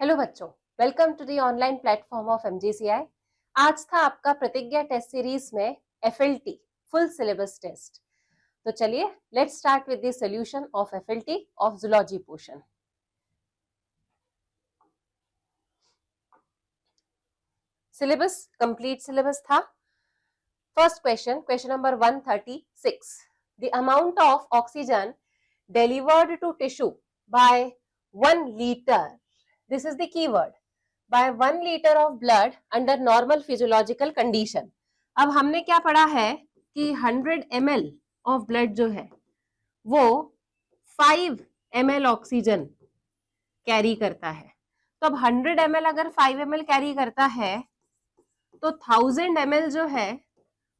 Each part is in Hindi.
हेलो बच्चों, welcome to the online platform of MGCI. आज था आपका प्रतिज्ञा टेस्ट सीरीज में एफएलटी फुल सिलेबस टेस्ट। तो चलिए let's start with the solution of FLT of zoology portion. Syllabus complete syllabus था। First question number 136, the amount of oxygen delivered to tissue by 1 liter, this is the keyword, by 1 liter of blood under normal physiological condition। अब हमने क्या पढ़ा है कि 100 ml of blood जो है वो 5 ml ऑक्सीजन कैरी करता है। तो अब 100 ml अगर 5 ml कैरी करता है तो 1000 ml जो है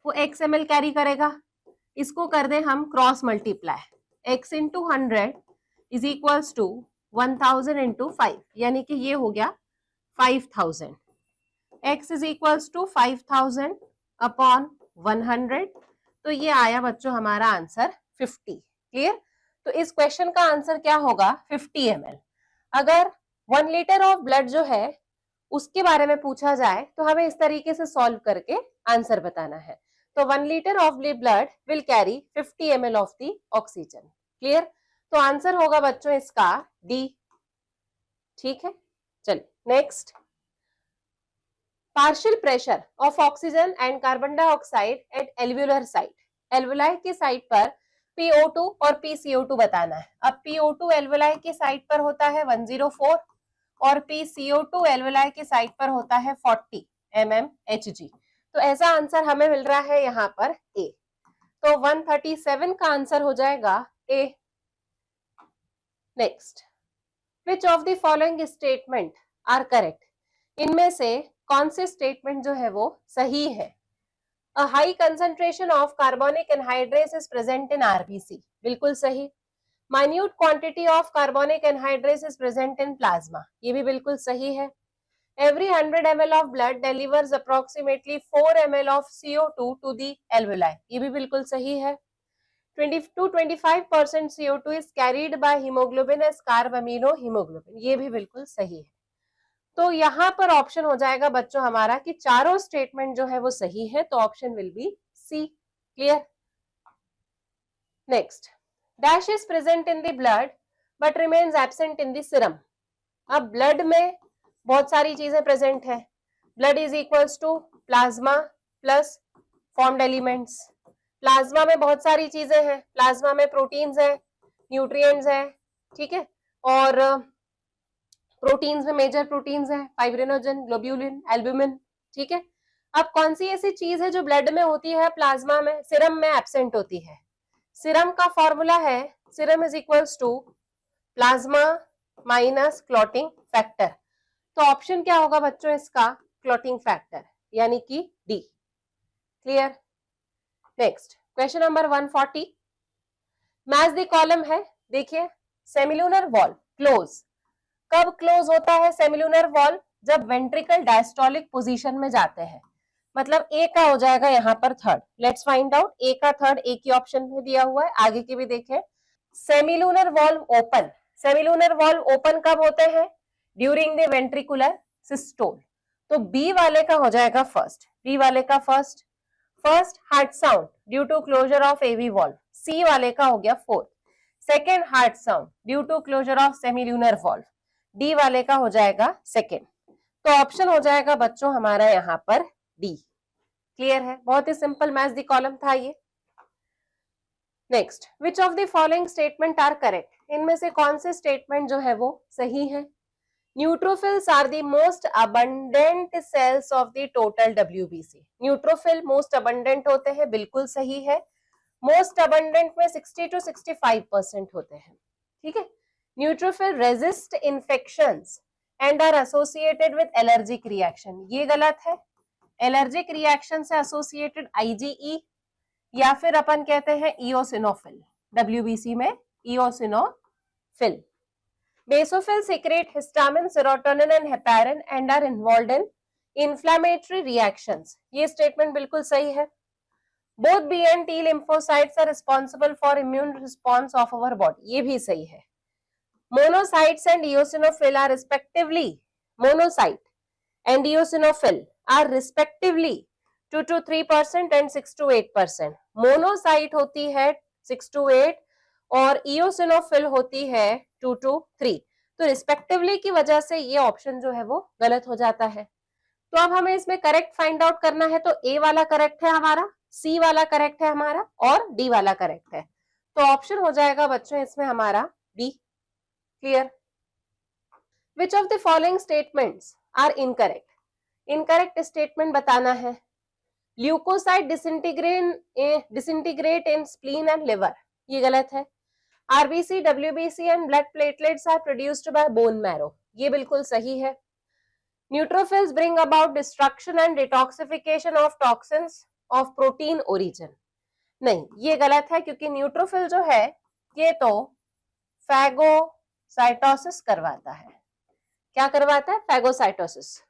वो x ml कैरी करेगा। इसको कर दें हम cross multiply, x into 100 is equals to 1000 into 5, यानी कि ये हो गया 5000। x is equals to 5000 upon 100, तो ये आया बच्चों हमारा आंसर 50। क्लियर? तो इस क्वेश्चन का आंसर क्या होगा? 50 ml। अगर 1 लीटर ऑफ ब्लड जो है उसके बारे में पूछा जाए तो हमें इस तरीके से सॉल्व करके आंसर बताना है। तो 1 litre of the blood will carry 50 ml of the oxygen. Clear? तो आंसर होगा बच्चों इसका डी। ठीक है, चलिए next. Partial pressure of oxygen and carbon dioxide eight alveolar site, alveoli की साइट पर PO2 और PCO2 बताना है। अब PO2 एल्वुलाई की साइट पर होता है 104 और PCO2 एल्वुलाई की साइट पर होता है 40 mmHg। तो ऐसा आंसर हमें मिल रहा है यहाँ पर ए। तो 137 का आंसर हो जाएगा A. Next, which of the following statement are correct, इनमें से कौन से स्टेटमेंट जो है वो सही है? A high concentration of carbonic anhydrase is present in RBC, बिल्कुल सही। Minute quantity of carbonic anhydrase is present in plasma, ये भी बिल्कुल सही है। Every 100 ml of blood delivers approximately 4 ml of CO2 to the alveoli, ये भी बिल्कुल सही है। 20-25% CO2 is carried by hemoglobin as carb amino hemoglobin, ये भी बिल्कुल सही है। तो यहाँ पर ऑप्शन हो जाएगा बच्चों हमारा कि चारों स्टेटमेंट जो है वो सही है, तो option will be C. Clear? Next, dash is present in the blood but remains absent in the serum. अब ब्लड में बहुत सारी चीजें प्रेजेंट है। Blood is equals to plasma plus formed elements. Plasma में बहुत सारी चीजें हैं, प्लाज्मा में प्रोटीन्स है, न्यूट्रिएंट्स है, ठीक है, और प्रोटीन्स में मेजर प्रोटीन्स है, फाइब्रिनोजन, ग्लोब्यूलिन, एल्ब्यूमिन। ठीक है, अब कौन सी ऐसी चीज है जो ब्लड में होती है, प्लाज्मा में, सीरम में एब्सेंट होती है? सीरम का फॉर्मूला है serum is equals to plasma minus clotting factor. तो ऑप्शन क्या होगा बच्चों इसका? क्लॉटिंग फैक्टर, यानी कि D. Clear? Next, question number 140, match the column है। देखिए, सेमिलुनर वॉल्व क्लोज कब क्लोज होता है? सेमिलुनर वॉल्व जब वेंट्रिकल डायस्टोलिक पोजीशन में जाते हैं, मतलब ए का हो जाएगा यहाँ पर थर्ड। लेट्स फाइंड आउट ए का थर्ड, एक ही ऑप्शन में दिया हुआ है, आगे के भी देखें। Semilunar valve open, semilunar valve open कब होते हैं? During the ventricular systole. तो बी वाले का हो जाएगा फर्स्ट, बी वाले का first heart sound due to closure of AV valve. C वाले का हो गया fourth, second heart sound due to closure of semilunar valve. D वाले का हो जाएगा सेकेंड। तो ऑप्शन हो जाएगा बच्चों हमारा यहाँ पर डी। क्लियर है? बहुत ही सिंपल मैच द कॉलम था ये। Next, which of the following statement are correct, इनमें से कौन से स्टेटमेंट जो है वो सही है? Neutrophils are the most abundant cells of the total WBC, neutrophil most abundant होते हैं, बिल्कुल सही है। मोस्ट अबंडेंट में 60 to 65% होते हैं। ठीक है, neutrophil resist infections and are associated with allergic reaction, ये गलत है। एलर्जिक रिएक्शन से एसोसिएटेड IgE या फिर अपन कहते हैं इओसिनोफिल, WBC में eosinophil. Basophils secrete histamine, serotonin and heparin and are involved in inflammatory reactions, ये स्टेटमेंट बिल्कुल सही है। Both B and T lymphocytes are responsible for immune response of our body, ये भी सही है। Monocytes and eosinophil are respectively monocyte and eosinophil are respectively 2 to 3% and 6 to 8%. Monocyte होती है 6 to 8 और इओसिनोफिल होती है 2 to 3. तो रिस्पेक्टिवली की वजह से ये ऑप्शन जो है वो गलत हो जाता है. तो अब हमें इसमें करेक्ट फाइंड आउट करना है. तो ए वाला करेक्ट है हमारा, सी वाला करेक्ट है हमारा और डी वाला करेक्ट है. तो ऑप्शन हो जाएगा बच्चों इसमें हमारा D. Clear? Which of the following statements are incorrect? Incorrect statement बताना है. Leukocyte disintegrate in spleen and liver, ये गलत है. RBC, WBC and blood platelets are produced by bone marrow, ये बिल्कुल सही है. Neutrophils bring about destruction and detoxification of toxins of protein origin, नहीं ये गलत है, क्योंकि न्यूट्रोफिल जो है ये तो फैगोसाइटोसिस करवाता है. क्या करवाता है? Phagocytosis.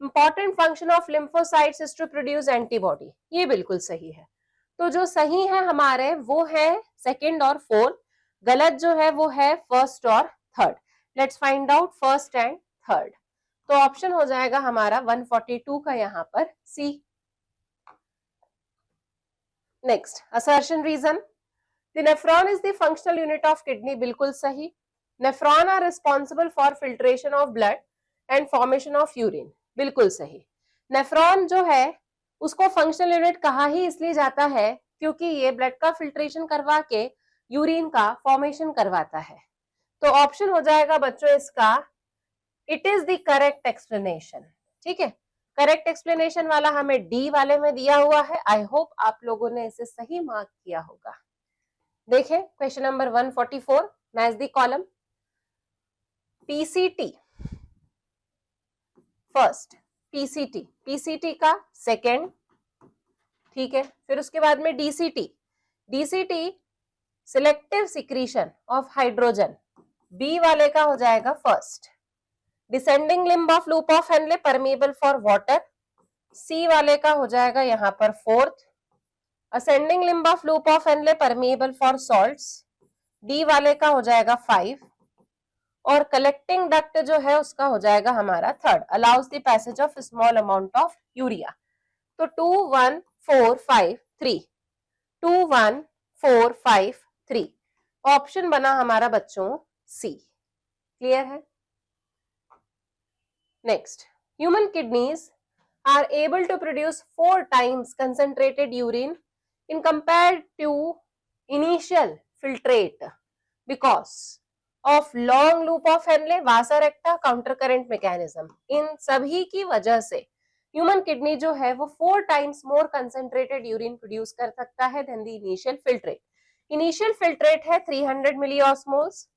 Important function of lymphocytes is to produce antibody, ये बिल्कुल सही है. तो जो सही है हमारे वो है सेकंड और फोर्थ, गलत जो है वो है फर्स्ट और third. Let's find out first and third. तो ऑप्शन हो जाएगा हमारा 142 का यहाँ पर C. Next, assertion reason. The nephron is the functional unit of kidney, बिल्कुल सही. Nephron are responsible for filtration of blood and formation of urine, बिल्कुल सही. नेफ्रॉन जो है उसको फंक्शनल यूनिट कहा ही इसलिए जाता है क्योंकि ये ब्लड का फिल्ट्रेशन करवा के यूरिन का फॉर्मेशन करवाता है. तो ऑप्शन हो जाएगा बच्चों इसका it is the correct explanation. ठीक है, करेक्ट एक्सप्लेनेशन वाला हमें डी वाले में दिया हुआ है. आई होप आप लोगों ने इसे सही मार्क किया होगा. देखें question number 144, match the column. PCT first, PCT, PCT का सेकेंड, ठीक है. फिर उसके बाद में DCT, DCT selective secretion of hydrogen, B वाले का हो जाएगा first. Descending limb of loop of Henle permeable for water, C वाले का हो जाएगा यहाँ पर fourth. Ascending limb of loop of Henle permeable for salts, D वाले का हो जाएगा 5. और कलेक्टिंग डक्ट जो है उसका हो जाएगा हमारा third, allows the passage of small amount of urea. तो 2 1 4 5 3, 2 1 4 5 3, ऑप्शन बना हमारा बच्चों सी. क्लियर है? Next, human kidneys are able to produce 4 times concentrated urine in compared to initial filtrate because of long loop of Henle, Vasa recta, counter current mechanism. इन सभी की वजह से ह्यूमन किडनी जो है वो 4 times more concentrated urine produce कर सकता है than the initial filtrate. Initial filtrate है 300 मिलीऑस्मोल्स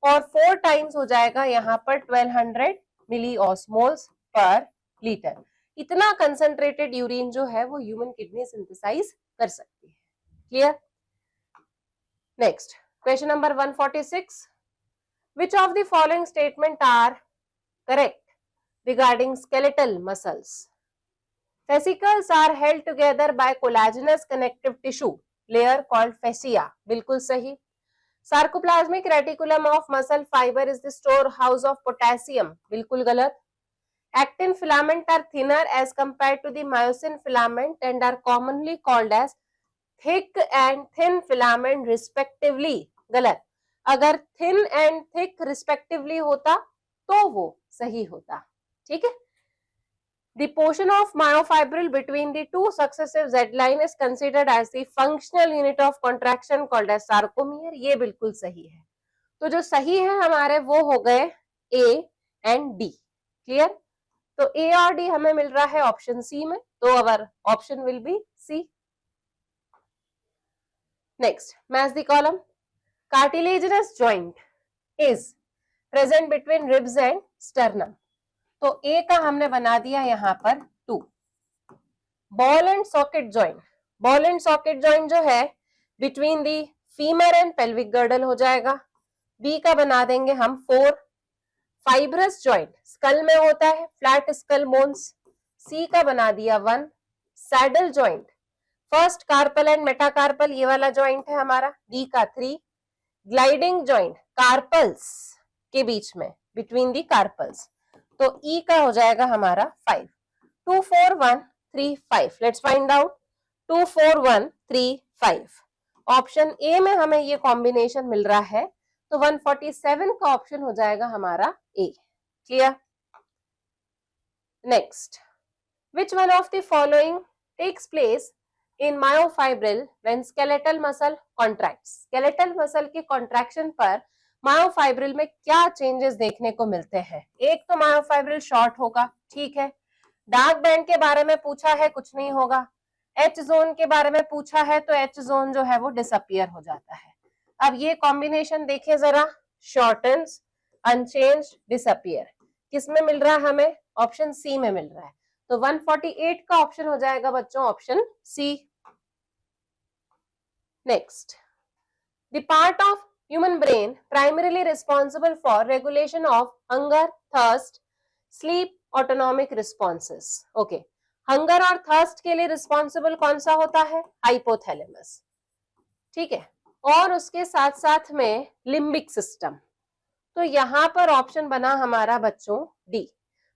और 4 times हो जाएगा यहाँ पर 1200 मिलीऑस्मोल्स पर लीटर. इतना कंसंट्रेटेड यूरिन जो है वो ह्यूमन किडनी सिंथेसाइज कर सकती है. Clear? Next, question number 146. Which of the following statement are correct regarding skeletal muscles? Fascicles are held together by collagenous connective tissue layer called fascia, बिल्कुल सही. Sarcoplasmic reticulum of muscle fiber is the storehouse of potassium, बिल्कुल गलत. Actin filament are thinner as compared to the myosin filament and are commonly called as thick and thin filament respectively, गलत. अगर थिन एंड थिक रिस्पेक्टिवली होता तो वो सही होता. ठीक है. The portion of myofibril between the two successive Z line is considered as the functional unit of contraction called as sarcomere, ये बिल्कुल सही है. तो जो सही है हमारे वो हो गए A एंड D. क्लियर? तो A और D हमें मिल रहा है ऑप्शन सी में, तो our option will be C. Next, match the column. Cartilaginous joint is present between ribs and sternum. तो A का हमने बना दिया यहाँ पर 2. Ball and socket joint, ball and socket joint जो है between the femur and pelvic girdle हो जाएगा. B का बना देंगे हम 4. Fibrous joint skull में होता है, flat skull bones, C का बना दिया 1. Saddle joint first carpal and metacarpal ये वाला जॉइंट है हमारा, D का 3. ग्लाइडिंग जॉइंट कार्पल्स के बीच में, बिटवीन दी कार्पल्स, तो E का हो जाएगा हमारा 5। 2 4 1 3 5। Let's find out 2 4 1 3 5। Option A में हमें ये कॉम्बिनेशन मिल रहा है, तो 147 का ऑप्शन हो जाएगा हमारा A. Clear? Next, which one of the following takes place in myofibril when skeletal muscle contracts? skeletal muscle के contraction पर मायोफाइब्रिल में क्या चेंजेस देखने को मिलते हैं? एक तो मायोफाइब्रिल शॉर्ट होगा, ठीक है। डार्क बैंड के बारे में पूछा है, कुछ नहीं होगा। एच जोन के बारे में पूछा है तो एच जोन जो है वो डिसअपियर हो जाता है। अब ये कॉम्बिनेशन देखें जरा, शॉर्टन्स, अनचेंज, डिसअपियर, किसमें मिल रहा है हमें? ऑप्शन सी में मिल रहा है। तो 148 का ऑप्शन हो जाएगा बच्चों option C. Next, the part of human brain primarily responsible for regulation of hunger, thirst, sleep, autonomic responses. Okay, hunger और थर्स्ट के लिए रिस्पॉन्सिबल कौन सा होता है? हाइपोथैलेमस, ठीक है। और उसके साथ साथ में लिम्बिक सिस्टम। तो यहां पर ऑप्शन बना हमारा बच्चों D.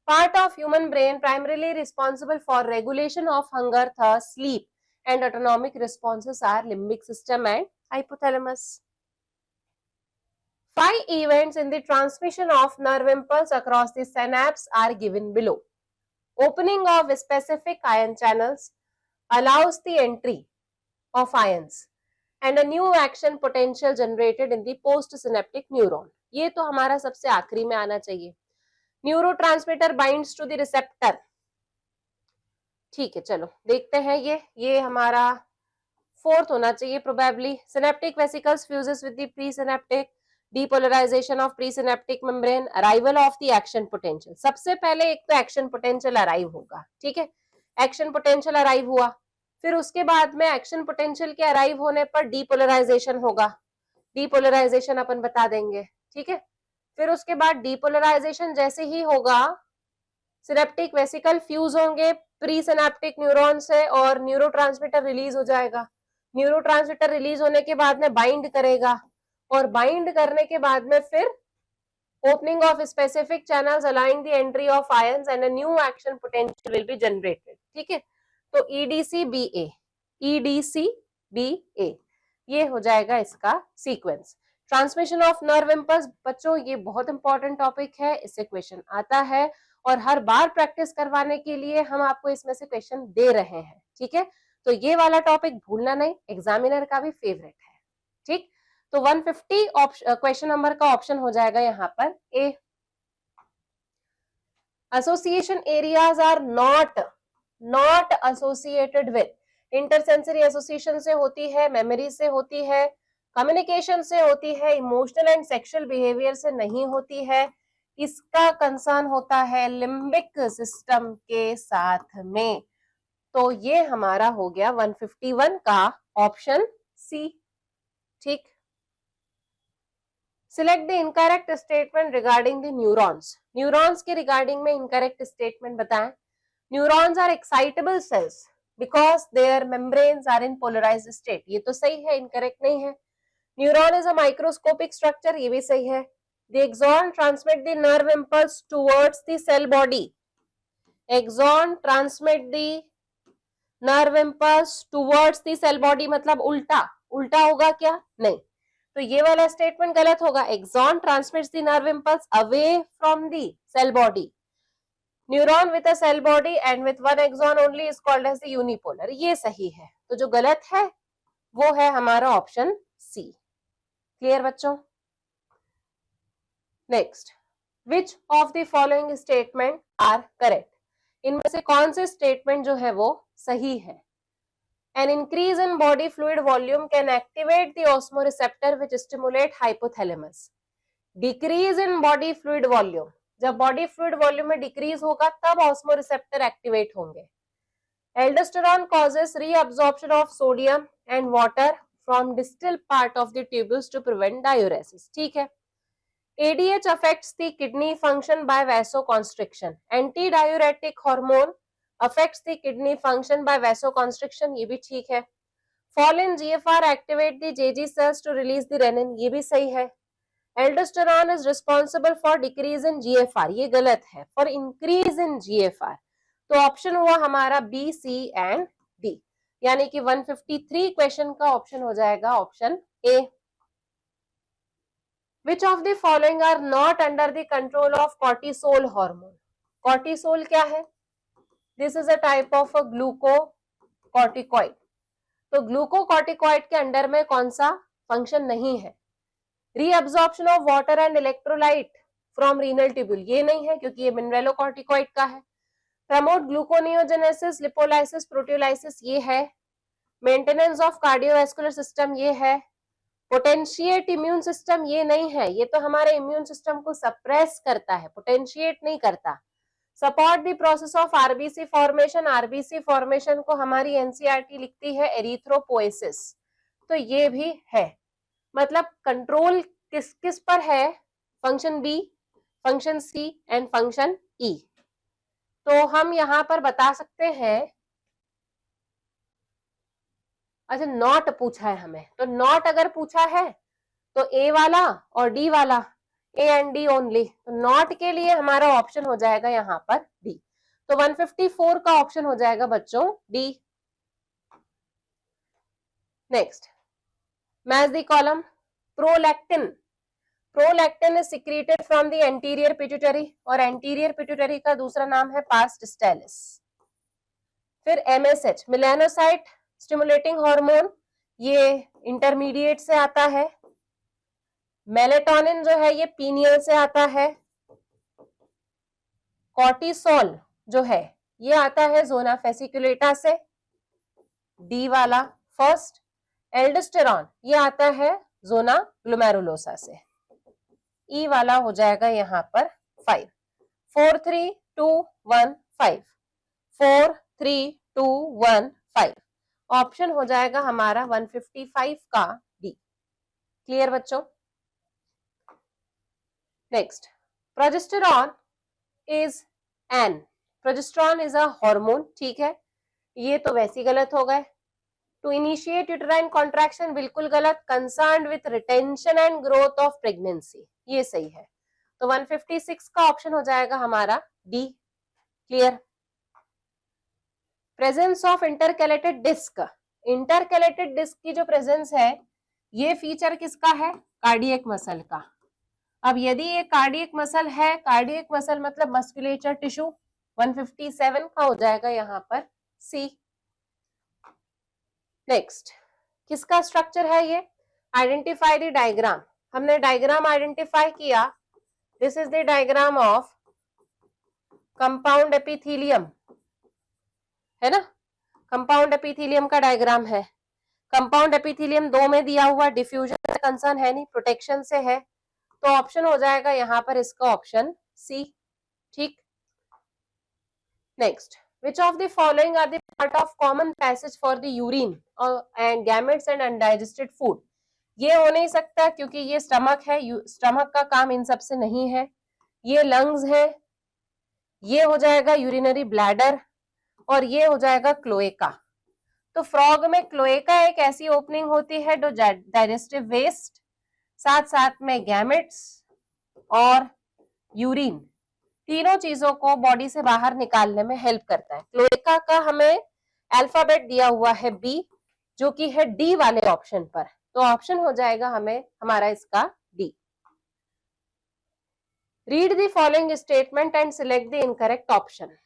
Part of human brain primarily responsible for regulation of hunger, thirst, sleep and autonomic responses are limbic system and hypothalamus. 5 events in the transmission of nerve impulse across the synapse are given below. Opening of specific ion channels allows the entry of ions and a new action potential generated in the postsynaptic neuron. ये तो हमारा सबसे आखिरी में आना चाहिए। Neurotransmitter binds to the receptor, ठीक है। चलो देखते हैं, ये हमारा फोर्थ होना चाहिए probably. Synaptic vesicles fuses with the presynaptic, depolarisation of presynaptic membrane, arrival of the action potential. सबसे पहले एक तो एक्शन पोटेंशियल अराइव होगा, ठीक है। एक्शन पोटेंशियल अराइव हुआ, फिर उसके बाद में एक्शन पोटेंशियल के अराइव होने पर डीपोलराइजेशन होगा। डीपोलराइजेशन अपन बता देंगे, ठीक है। फिर उसके बाद डीपोलराइजेशन जैसे ही होगा, सिनेप्टिक वेसिकल फ्यूज होंगे प्री सिनेप्टिक न्यूरॉन से और न्यूरोट्रांसमीटर रिलीज हो जाएगा। न्यूरोट्रांसमीटर रिलीज होने के बाद में बाइंड करेगा और बाइंड करने के बाद में फिर opening of specific channels allowing the entry of ions and a new action potential will be generated, ठीक है। तो EDCBA, EDCBA ये हो जाएगा इसका sequence. Transmission of nerve impulse बच्चों ये बहुत इंपॉर्टेंट टॉपिक है, इससे क्वेश्चन आता है और हर बार प्रैक्टिस करवाने के लिए हम आपको इसमें से क्वेश्चन दे रहे हैं, ठीक है। तो ये वाला टॉपिक भूलना नहीं, एग्जामिनर का भी फेवरेट है, ठीक। तो 150 क्वेश्चन नंबर का ऑप्शन हो जाएगा यहाँ पर A. Association areas are not associated with, intersensory association से होती है, मेमोरी से होती है, कम्युनिकेशन से होती है, इमोशनल एंड सेक्सुअल बिहेवियर से नहीं होती है। इसका कंसर्न होता है लिम्बिक सिस्टम के साथ में। तो ये हमारा हो गया 151 का ऑप्शन सी, ठीक। Select the incorrect statement regarding the neurons. Neurons के रिगार्डिंग में इनकरेक्ट स्टेटमेंट बताएं। Neurons are excitable cells because their membranes are in polarised state, ये तो सही है, इनकरेक्ट नहीं है। Neuron is a microscopic structure, ये भी सही है। The axon transmit the nerve impulse towards the cell body. Axon transmit the nerve impulse towards the cell body मतलब उल्टा, उल्टा होगा क्या? नहीं, तो ये वाला स्टेटमेंट गलत होगा। Axon transmits the nerve impulse away from the cell body. Neuron with a cell body and with one axon only is called as the unipolar. ये सही है। तो जो गलत है वो है हमारा ऑप्शन सी। क्लियर बच्चों? Next, which of the following statement are correct? इनमें से कौन से स्टेटमेंट जो है वो सही है? An increase in body fluid volume can activate the osmoreceptor which stimulate hypothalamus. Decrease in body fluid volume, जब body fluid volume में decrease होगा तब osmoreceptor activate होंगे. Aldosterone causes reabsorption of sodium and water from distal part of the tubules to prevent diuresis. ठीक है। ADH affects the kidney function by vasoconstriction. Antidiuretic hormone affects the kidney function by vasoconstriction, ये भी ठीक है। Fall in GFR activate the JG cells to release the renin, ये भी सही है। Aldosterone is responsible for decrease in GFR, ये गलत है, फॉर इंक्रीज इन जीएफआर। तो ऑप्शन हुआ हमारा बी, सी एंड डी, यानी कि 153 क्वेश्चन का ऑप्शन हो जाएगा option A. Which of the following are not under the control of cortisol hormone? Cortisol क्या है? This is a type of a glucocorticoid. तो ग्लूकोकॉर्टिकॉइड के अंडर में कौन सा फंक्शन नहीं है? Reabsorption of water and electrolyte from renal tubule, ये नहीं है क्योंकि ये मिनरलोकॉर्टिकॉइड का है। प्रमोट ग्लूकोनियोजेनेसिस, लिपोलाइसिस, प्रोटियोलाइसिस, ये है। मेंटेनेंस ऑफ कार्डियोवास्कुलर सिस्टम, ये है। पोटेंशिएट इम्यून सिस्टम, ये नहीं है, ये तो हमारे इम्यून सिस्टम को सप्रेस करता है, पोटेंशिएट नहीं करता। Support the process of RBC formation, RBC formation को हमारी एनसीईआरटी लिखती है एरिथ्रोपोएसिस, तो ये भी है। मतलब कंट्रोल किस किस पर है? Function B, function C and function E. तो हम यहां पर बता सकते हैं, अच्छा नॉट पूछा है हमें, तो नॉट अगर पूछा है तो ए वाला और डी वाला, ए एंड डी ओनली, तो नॉट के लिए हमारा ऑप्शन हो जाएगा यहाँ पर डी। तो 154 का ऑप्शन हो जाएगा बच्चों D. Next, match the column. Prolactin, prolactin is secreted from the anterior pituitary, और एंटीरियर पिट्यूटरी का दूसरा नाम है पास डिस्टैलिस। फिर एमएसएच, मेलानोसाइट स्टिमुलेटिंग हार्मोन, ये इंटरमीडिएट से आता है। मेलेटोनिन जो है ये पीनियल से आता है। कॉर्टिसोल जो है ये आता है जोना फेसिकुलेटा से, डी वाला फर्स्ट। एल्डोस्टेरॉन ये आता है जोना ग्लोमेरुलोसा से, ई वाला हो जाएगा यहाँ पर 5। 4 3 2 1 5, 4 3 2 1 5, ऑप्शन हो जाएगा हमारा 155 का डी। क्लियर बच्चों? Next, progesterone is an, progesterone is a hormone, ठीक है, ये तो वैसे ही गलत हो गए। टू इनिशिएट यूटेराइन कॉन्ट्रैक्शन, बिल्कुल गलत। Concerned with retention and growth of pregnancy, ये सही है। तो 156 का ऑप्शन हो जाएगा हमारा D. Clear? Presence of intercalated disc, intercalated disc की जो प्रेजेंस है ये फीचर किसका है? कार्डियक मसल का। अब यदि ये कार्डियक मसल है, कार्डियक मसल मतलब मस्कुलेचर टिश्यू, 157 का हो जाएगा यहाँ पर सी। नेक्स्ट, किसका स्ट्रक्चर है ये? आइडेंटिफाई द डायग्राम, हमने डायग्राम आइडेंटिफाई किया। This is the diagram of compound epithelium, है ना, कंपाउंड एपिथेलियम का डायग्राम है। कंपाउंड एपिथेलियम 2 में दिया हुआ, डिफ्यूजन से कंसर्न है नहीं, प्रोटेक्शन से है, तो ऑप्शन हो जाएगा यहाँ पर इसका ऑप्शन सी। ठीक। Next, which of the following are the part of common passage for the urine and gametes and undigested food? ये हो नहीं सकता क्योंकि ये स्टमक है, स्टमक का काम इन सब से नहीं है। ये लंग्स है, ये हो जाएगा यूरिनरी ब्लैडर, और ये हो जाएगा क्लोएका। तो फ्रॉग में क्लोएका एक ऐसी ओपनिंग होती है जो डाइजेस्टिव वेस्ट, साथ साथ में गैमेट्स और यूरिन, तीनों चीजों को बॉडी से बाहर निकालने में हेल्प करता है। क्लोएका का हमें अल्फाबेट दिया हुआ है बी, जो कि है डी वाले ऑप्शन पर, तो ऑप्शन हो जाएगा हमें हमारा इसका D. Read the following statement and select the incorrect option.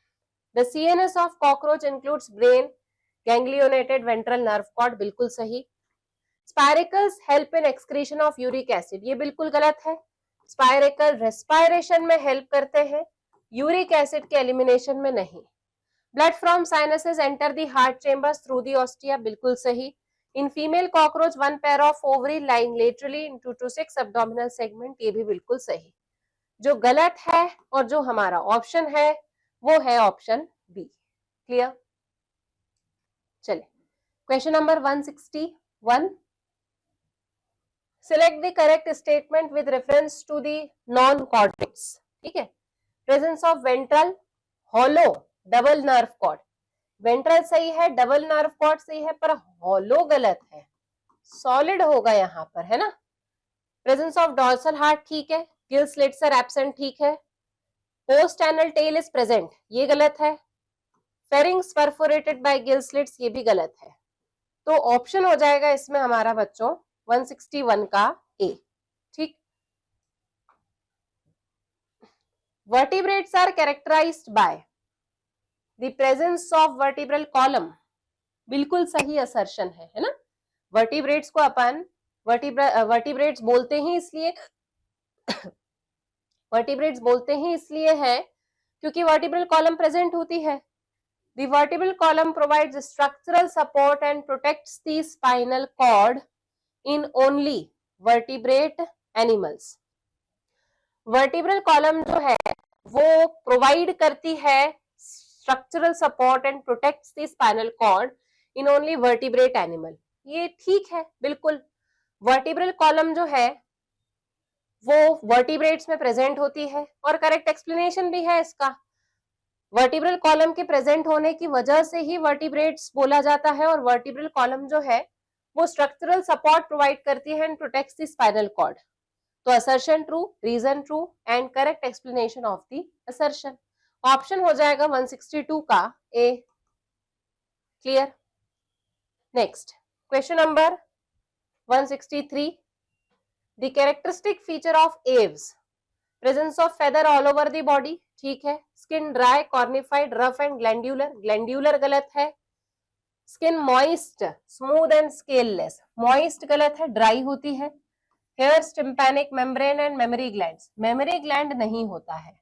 The CNS of cockroach includes brain, ganglionated ventral nerve cord, बिल्कुल सही। Spiracles help in excretion of uric acid, ये बिल्कुल गलत है। स्पाइरिकल रेस्पिरेशन में हेल्प करते हैं, यूरिक एसिड के एलिमिनेशन में नहीं। Blood from sinuses enter the heart chambers through the ostia, बिल्कुल सही। In female cockroach 1 pair of ovary lying laterally into 2 to 6 abdominal segment, ये भी बिल्कुल सही। जो गलत है और जो हमारा ऑप्शन है वो है ऑप्शन बी। क्लियर? चले, question number 161। Select the correct statement with reference to the non-cortex, ठीक है। Presence of ventral hollow double nerve cord, ventral सही है, डबल नर्व कॉर्ड सही है, पर हॉलो गलत है, सॉलिड होगा यहाँ पर, है ना। प्रेजेंस ऑफ डॉर्सल हार्ट ठीक है, गिल स्लिट्स आर एब्सेंट ठीक है, post anal tail is present ये गलत है, pharynx perforated bye gill slits ये भी गलत है। तो ऑप्शन हो जाएगा इसमें हमारा बच्चों 161 का ए। ठीक, vertebrates are characterised by the presence of vertebral column, बिल्कुल सही असर्शन है ना। वर्टिब्रेट्स को अपन वर्टिब्रेट्स बोलते ही इसलिए वर्टिब्रेट्स बोलते ही इसलिए है क्योंकि वर्टिब्रल कॉलम प्रेजेंट होती है। The vertebral column provides structural support and protects the spinal cord in only vertebrate animals. Vertebral column जो है वो provide करती है structural support and protects the spinal cord in only vertebrate animal. ये ठीक है बिल्कुल। vertebral column जो है वो vertebrates में present होती है और correct explanation भी है इसका। वर्टिब्रल कॉलम के प्रेजेंट होने की वजह से ही वर्टिब्रेट्स बोला जाता है और वर्टिब्रल कॉलम जो है वो स्ट्रक्चरल सपोर्ट प्रोवाइड करती है and protects the spinal cord. तो assertion true, reason true and correct explanation of the assertion. Option हो जाएगा 162 का A. Clear. Next question number 163, the characteristic feature of aves, presence of feather all over the body ठीक है, skin dry, cornified, rough and glandular, glandular गलत है, skin moist, smooth and scaleless, moist गलत है, ड्राई होती है, hairs, tympanic membrane and mammary glands, memory gland नहीं होता है।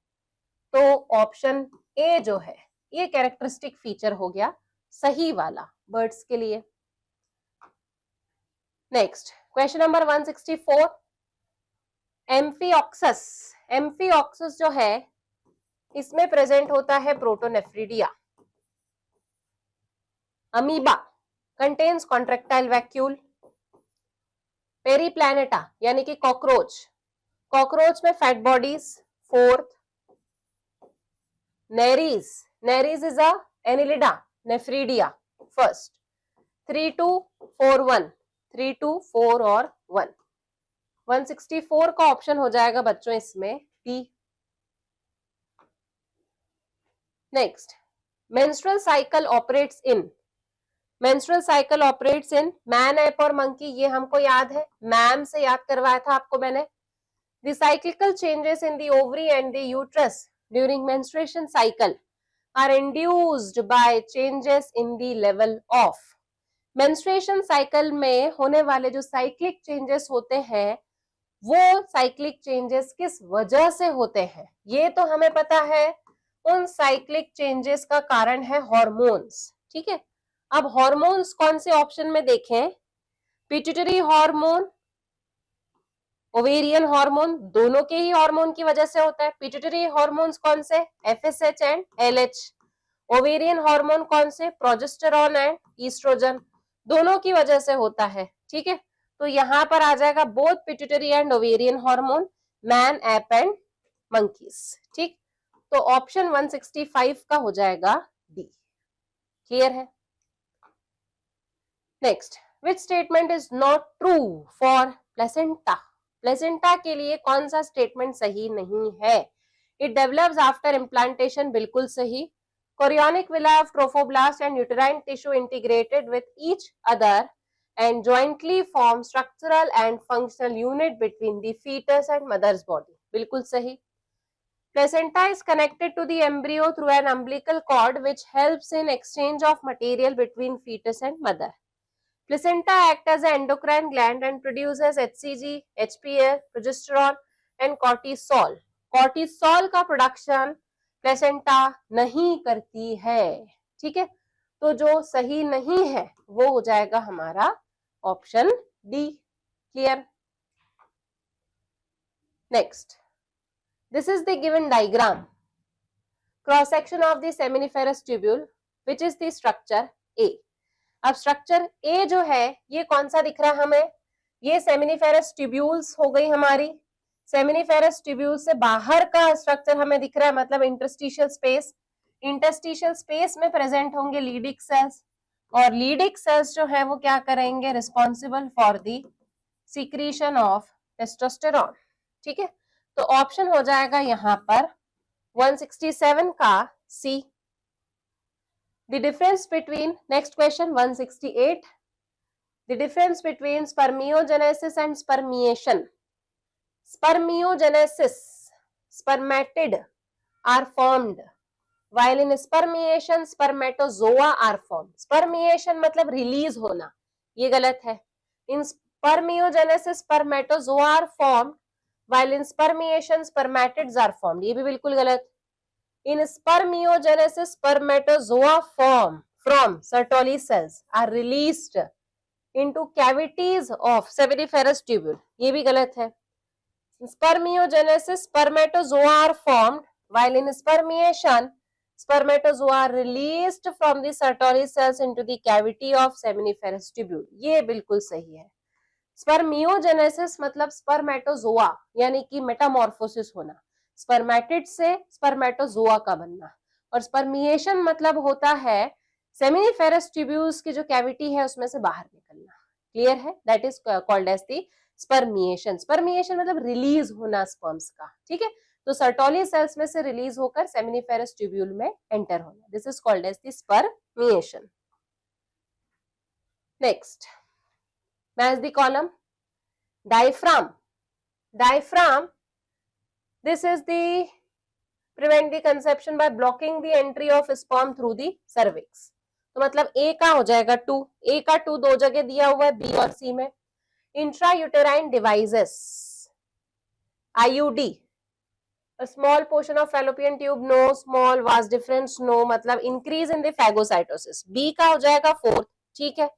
तो ऑप्शन ए जो है ये कैरेक्टरिस्टिक फीचर हो गया सही वाला बर्ड्स के लिए। नेक्स्ट क्वेश्चन नंबर 164, एम्फिऑक्सस, एम्फिऑक्सस जो है इसमें प्रेजेंट होता है protonephridia. Amoeba contains contractile vacuole. Periplaneta यानी कि कॉकरोच, कॉकरोच में fat bodies. Fourth Nereis, Nereis is a Annelida, nephridia first. 3 2 4 1, 3 2 4 और 1। 164 का ऑप्शन हो जाएगा बच्चों इसमें D. Next, menstrual cycle operates in, menstrual cycle operates in man, app और मंकी, ये हमको याद है, मैम से याद करवाया था आपको मैंने। The cyclical changes in the ovary and the uterus during menstruation cycle are induced by changes in the level of, menstruation cycle में होने वाले जो साइक्लिक चेंजेस होते हैं वो साइक्लिक चेंजेस किस वजह से होते हैं ये तो हमें पता है। उन साइक्लिक चेंजेस का कारण है हार्मोन्स। ठीक है, अब हार्मोन्स कौन से ऑप्शन में देखें, पिट्यूटरी हार्मोन, ओवेरियन हार्मोन, दोनों के ही हार्मोन की वजह से होता है। पिट्यूटरी हार्मोन्स कौन से, FSH and LH. Ovarian hormone कौन से, प्रोजेस्टेरॉन एंड ईस्ट्रोजन, दोनों की वजह से होता है। ठीक है, तो यहां पर आ जाएगा both pituitary and ovarian hormone, man, app and monkeys. ठीक, तो ऑप्शन 165 का हो जाएगा डी। क्लियर है। Next, which statement is not true for placenta, placenta के लिए कौन सा स्टेटमेंट सही नहीं है। इट डेवलप्स आफ्टर इम्प्लांटेशन, बिल्कुल सही। Chorionic villa of trophoblast and uterine tissue integrated with each other and jointly form structural and functional unit between the fetus and mother's body, बिल्कुल सही। Placenta is connected to the embryo through an umbilical cord which helps in exchange of material between fetus and mother. Placenta acts as an endocrine gland and produces HCG, HPA, progesterone and cortisol. Cortisol का production placenta नहीं करती है। ठीक है, तो जो सही नहीं है वो हो जाएगा हमारा option D. Clear. Next, this is the given diagram, cross section of the seminiferous tubule which is the structure A. अब स्ट्रक्चर A जो है ये कौन सा दिख रहा है हमें, ये सेमिनिफेरस ट्यूब्यूल्स हो गई हमारी। सेमिनिफेरस ट्यूब्यूल से बाहर का स्ट्रक्चर हमें दिख रहा है, मतलब इंटरस्टिशियल स्पेस। इंटरस्टिशियल स्पेस में प्रेजेंट होंगे लीडिक सेल्स और लीडिक सेल्स जो है वो क्या करेंगे, responsible for the secretion of testosterone. ठीक है, तो ऑप्शन हो जाएगा यहाँ पर 167 का C. The difference between, next question 168, the difference between spermiogenesis and spermiation. Spermiogenesis, spermatid are formed while in spermiation spermatozoa are formed. Spermiation मतलब रिलीज होना, ये गलत है. In spermiogenesis spermatozoa are formed while in spermiation spermatids are formed. ये भी बिल्कुल गलत. In spermiogenesis spermatozoa form from Sertoli cells are released into cavities of seminiferous tubule. ये भी गलत है. Spermiogenesis spermatozoa are formed while in spermiation spermatozoa are released from the Sertoli cells into the cavity of seminiferous tubule. ये बिल्कुल सही है. स्पर्मियोजेनेसिस मतलब स्पर्मेटोजोआ यानी कि मेटामॉर्फोसिस होना, स्पर्मेटिड से स्पर्मेटोजोआ का बनना, और स्पर्मिएशन मतलब होता है सेमिनिफेरस ट्यूब्यूल्स की जो कैविटी है उसमें से बाहर निकलना. क्लियर है? That is called as the spermiation. Spermiation मतलब रिलीज होना स्पर्म्स का. ठीक है, तो सर्टोली सेल्स में से रिलीज होकर सेमिनिफेरस ट्यूब्यूल में एंटर होना, this is called as the spermiation. Next, match the column. Diaphragm. Diaphragm, this is the prevent the conception by blocking the entry of sperm through the cervix. तो मतलब A का हो जाएगा 2. A का 2 दो जगह दिया हुआ है, B और C में. Intrauterine devices, IUD, a small portion of fallopian tube, no. Small vas deferens, no. मतलब increase in the phagocytosis. B का हो जाएगा 4th. ठीक है,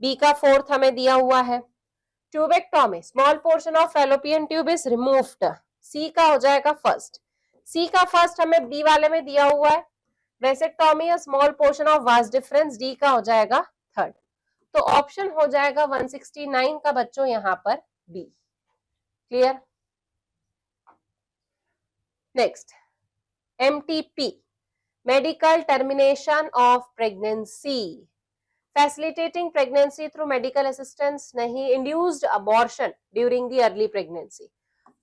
B का 4th हमें दिया हुआ है. Tubectomy, small portion of Fallopian tube is removed. C का हो जाएगा फर्स्ट. सी का फर्स्ट हमें बी वाले में दिया हुआ है. Vasectomy, small portion of vas deferens, D का हो जाएगा थर्ड. तो ऑप्शन हो जाएगा 169 का बच्चों यहाँ पर B. Clear? Next, MTP, medical termination of pregnancy. Facilitating pregnancy through medical assistance नहीं, induced abortion during the early pregnancy.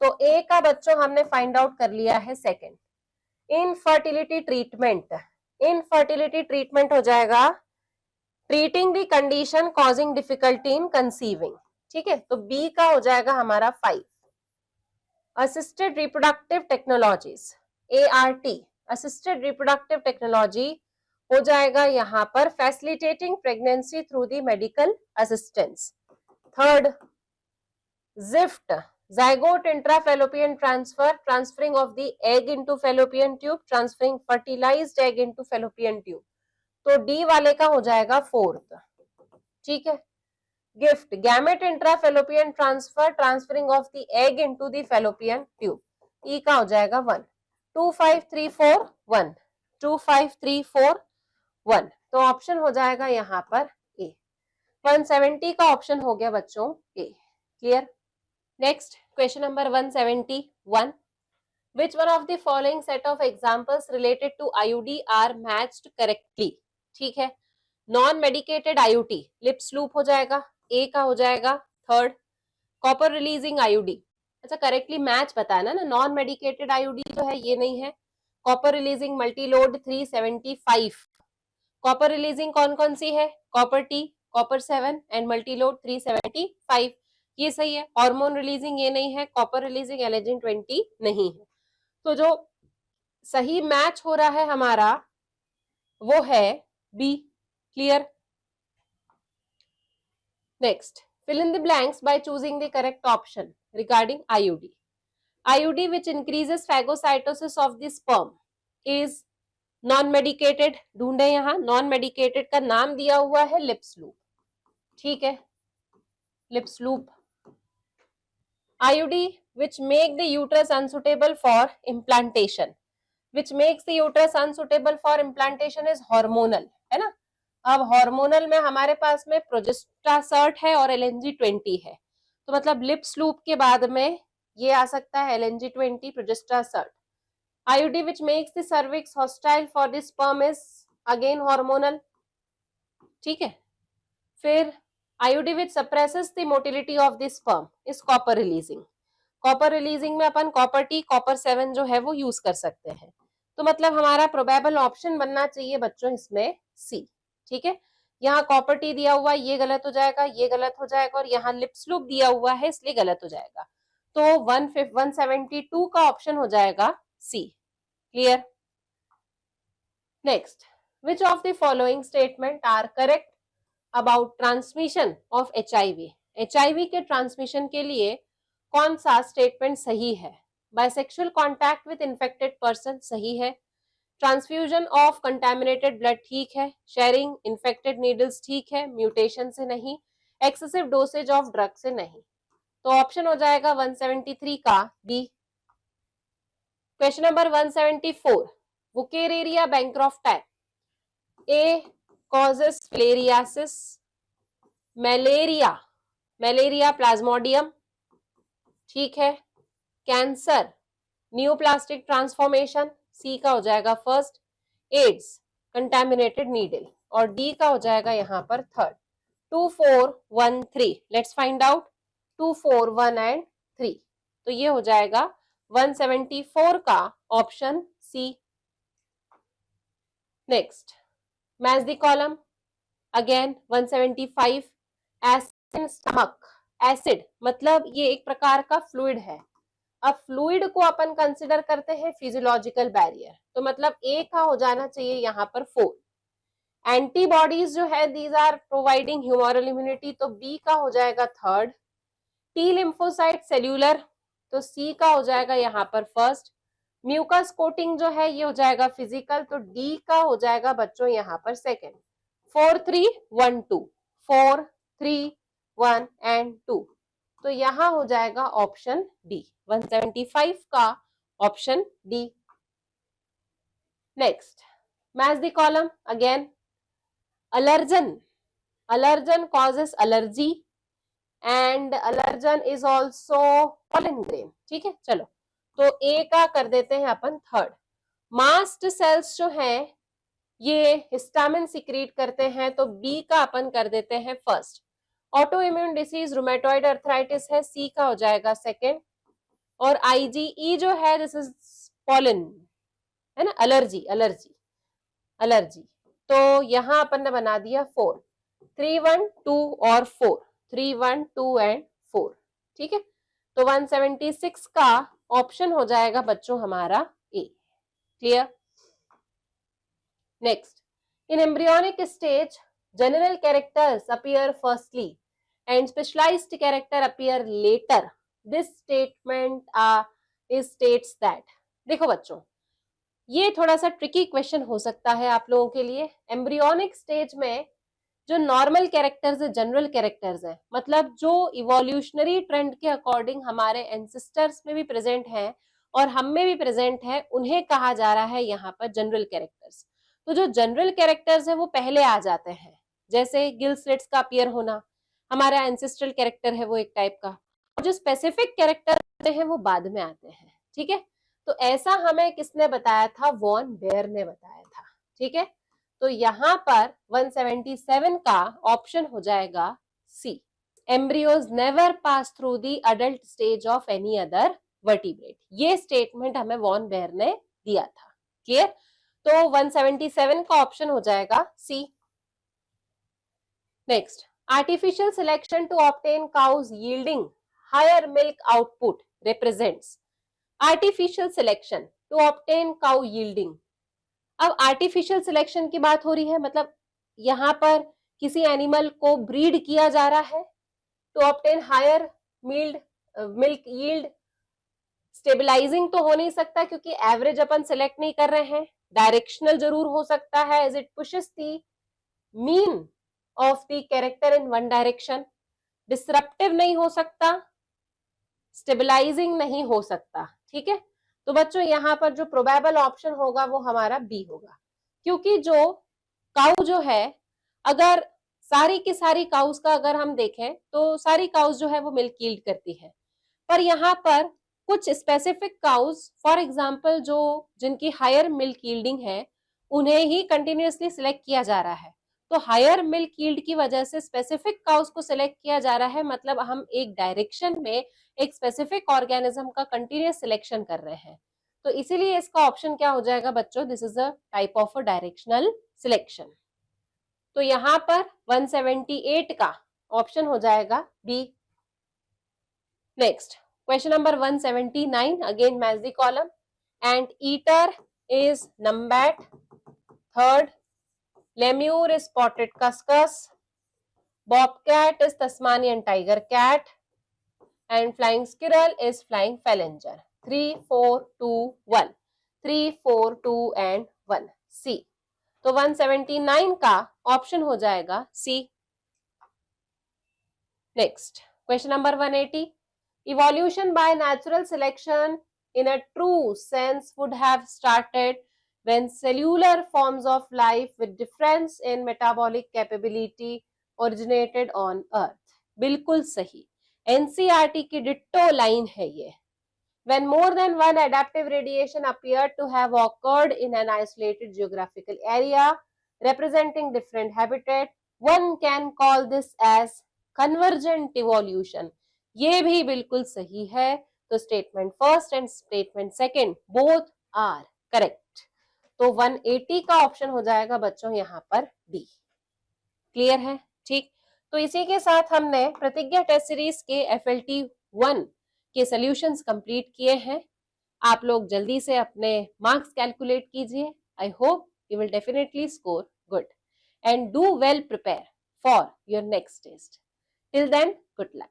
तो A का बच्चों हमने फाइंड आउट कर लिया है. Second, infertility treatment. Infertility treatment हो जाएगा treating the condition causing difficulty in conceiving. ठीक है, तो B का हो जाएगा हमारा 5. Assisted reproductive technologies, ART, assisted reproductive technology हो जाएगा यहाँ पर facilitating pregnancy through the medical assistance. Third, gift, zygote intrafallopian transfer, transferring of the egg into fallopian tube, transferring fertilized egg into fallopian tube. तो D वाले का हो जाएगा 4th. ठीक है, gift, gamete intrafallopian transfer, transferring of the egg into the fallopian tube. E का हो जाएगा 1. 2 5 3 4 1, 2 5 3 4 1. तो ऑप्शन हो जाएगा यहाँ पर ए. 170 का ऑप्शन हो गया बच्चों A. Clear? Next, question number 171. Which one of the following set of examples related to IUD are matched correctly. ठीक है, non medicated IUD, Lippes loop हो जाएगा, ए का हो जाएगा थर्ड. कॉपर रिलीजिंग आईयूडी, अच्छा करेक्टली मैच बताना ना. नॉन मेडिकेटेड आईयूडी जो है ये नहीं है. Copper releasing Multiload 375. Copper releasing कौन कौन सी है? Copper T, copper 7 and Multiload 375, ये सही है. हार्मोन रिलीजिंग ये नहीं है. कॉपर रिलीजिंग एलेजिन 20 नहीं है. तो जो सही मैच हो रहा है हमारा वो है B. Clear? Next, fill in the blanks by choosing the correct option regarding IUD. IUD which increases phagocytosis of the sperm is non medicated. ढूंढे यहाँ, नॉन मेडिकेटेड का नाम दिया हुआ है लिप्स लूप. ठीक है, lips loop. IUD which make the uterus unsuitable for implantation. Which makes the uterus unsuitable for implantation is hormonal, है ना. अब हार्मोनल में हमारे पास में प्रोजेस्टासर्ट है और LNG-20 है. तो मतलब लिप्स लूप के बाद में ये आ सकता है LNG-20, प्रोजेस्टासर्ट. IUD which makes the cervix hostile for the sperm is again hormonal. ठीक है, फिर IUD which suppresses the motility of the sperm is copper releasing. Copper releasing में अपन कॉपर टी कॉपर 7 जो है वो यूज कर सकते हैं। तो मतलब हमारा प्रोबेबल ऑप्शन बनना चाहिए बच्चों इसमें सी। ठीक है, यहाँ कॉपर टी दिया हुआ है, ये गलत हो जाएगा, ये गलत हो जाएगा, और यहाँ लिप्स लूप दिया हुआ है इसलिए गलत हो जाएगा। तो 172 का ऑप्शन हो जाएगा C. Clear? Next, which of the following statement are correct about transmission of HIV? HIV के ट्रांसमिशन के लिए कौन सा स्टेटमेंट सही है? Bisexual contact with infected person सही है, ट्रांसफ्यूजन ऑफ कंटामिनेटेड ब्लड ठीक है, शेयरिंग इन्फेक्टेड नीडल्स ठीक है, म्यूटेशन से नहीं, एक्सेसिव डोसेज ऑफ ड्रग से नहीं। तो ऑप्शन हो जाएगा 173 का D. Question number 174, Wuchereria bancroft type A causes filariasis, malaria plasmodium ठीक है, कैंसर न्यूप्लास्टिक ट्रांसफॉर्मेशन सी का हो जाएगा फर्स्ट, एड्स कंटामिनेटेड नीडल, और डी का हो जाएगा यहाँ पर third. 2 4 1 3, let's find out 2 4 1 and 3। तो ये हो जाएगा 174 का option C. Next, match the column again 175, acid stomach, acid मतलब ये एक प्रकार का फ्लूइड है। अब फ्लूइड को अपन कंसिडर करते हैं फिजियोलॉजिकल बैरियर, तो मतलब ए का हो जाना चाहिए यहाँ पर 4। एंटीबॉडीज जो है these are providing humoral immunity, तो बी का हो जाएगा थर्ड। टी लिम्फोसाइट सेल्यूलर, तो सी का हो जाएगा यहाँ पर फर्स्ट। म्यूकस कोटिंग जो है ये हो जाएगा फिजिकल, तो डी का हो जाएगा बच्चों यहाँ पर सेकेंड। 4 3 1 2, 4 3 1 एंड 2, तो यहाँ हो जाएगा ऑप्शन डी, 175 का option D. Next, match the column again, allergen causes allergy and allergen is also pollen grain। ठीक है, चलो तो ए का कर देते हैं अपन थर्ड। मास्ट सेल्स जो है ये हिस्टामिन सिक्रीट करते हैं, तो बी का अपन कर देते हैं first. Auto immune disease rheumatoid arthritis है, सी का हो जाएगा सेकेंड। और IgE जो है दिस इज पॉलन है ना, एलर्जी, तो यहाँ अपन ने बना दिया 4, 3 1 2 और 4, 3 1 2 एंड 4। ठीक है, तो 176 का ऑप्शन हो जाएगा बच्चों हमारा A. Clear? Next, in embryonic stage general characters appear firstly and specialised character appear later, this statement states that. देखो बच्चों, ये थोड़ा सा ट्रिकी क्वेश्चन हो सकता है आप लोगों के लिए। एम्ब्रियोनिक स्टेज में जो नॉर्मल कैरेक्टर्स है, जनरल कैरेक्टर्स है, मतलब जो इवोल्यूशनरी ट्रेंड के अकॉर्डिंग हमारे एंसेस्टर्स में भी प्रेजेंट है और हम में भी प्रेजेंट है, उन्हें कहा जा रहा है यहाँ पर जनरल कैरेक्टर्स। तो जो जनरल कैरेक्टर्स है वो पहले आ जाते हैं, जैसे गिल स्लिट्स का अपीयर होना हमारा एंसेस्ट्रल कैरेक्टर है वो एक टाइप का, और जो स्पेसिफिक कैरेक्टर है वो बाद में आते हैं। ठीक है, तो ऐसा हमें किसने बताया था? वॉन बेयर ने बताया था। ठीक है, तो यहाँ पर 177 का ऑप्शन हो जाएगा C. Embryos never pass through the adult stage of any other vertebrate, ये स्टेटमेंट हमें वॉन बेयर ने दिया था। क्लियर? तो 177 का ऑप्शन हो जाएगा C. Next, artificial selection to obtain cows yielding higher milk output represents. Artificial selection to obtain cow yielding, अब आर्टिफिशियल सिलेक्शन की बात हो रही है, मतलब यहाँ पर किसी एनिमल को ब्रीड किया जा रहा है to obtain higher milk yield. Stabilising तो हो नहीं सकता क्योंकि एवरेज अपन सिलेक्ट नहीं कर रहे हैं, डायरेक्शनल जरूर हो सकता है as it pushes the mean of the character in one direction. Disruptive नहीं हो सकता, स्टेबलाइजिंग नहीं हो सकता। ठीक है, तो बच्चों यहाँ पर जो प्रोबेबल ऑप्शन होगा वो हमारा बी होगा, क्योंकि जो काउ जो है, अगर सारी की सारी काउस का अगर हम देखें तो सारी काउस जो है वो मिल्क यील्ड करती है, पर यहाँ पर कुछ स्पेसिफिक काउस फॉर एग्जांपल जो जिनकी हायर मिल्क यील्डिंग है उन्हें ही कंटिन्यूअसली सिलेक्ट किया जा रहा है, तो हायर मिल्क यील्ड की वजह से स्पेसिफिक काउस को सिलेक्ट किया जा रहा है, मतलब हम एक डायरेक्शन में एक स्पेसिफिक ऑर्गेनिज्म का कंटिन्यूस सिलेक्शन कर रहे हैं। तो इसीलिए इसका ऑप्शन क्या हो जाएगा बच्चों, this is a type of a directional selection. तो यहां पर 178 का ऑप्शन हो जाएगा B. Next question number 179, again match the column. Anteater is numbat, third lemur is spotted cuscus, bobcat is Tasmanian tiger cat, and flying squirrel is flying phalanger. 3 4 2 1, 3 4 2 and 1 C। तो 179 का ऑप्शन हो जाएगा C. Next question number 180, evolution by natural selection in a true sense would have started when cellular forms of life with difference in metabolic capability originated on earth। बिल्कुल सही, एनसीईआरटी की डिट्टो लाइन है ये। When more than one adaptive radiation appeared to have occurred in an isolated geographical area representing different habitat, one can call this as convergent evolution। ये भी बिल्कुल सही है। तो statement first and statement second both are correct. तो 180 का ऑप्शन हो जाएगा बच्चों यहाँ पर डी। क्लियर है? ठीक, तो इसी के साथ हमने प्रतिज्ञा टेस्ट सीरीज के FLT 1 के सॉल्यूशंस कंप्लीट किए हैं। आप लोग जल्दी से अपने मार्क्स कैलकुलेट कीजिए। I hope you will definitely score good and do well prepare for your next test. Till then, good luck.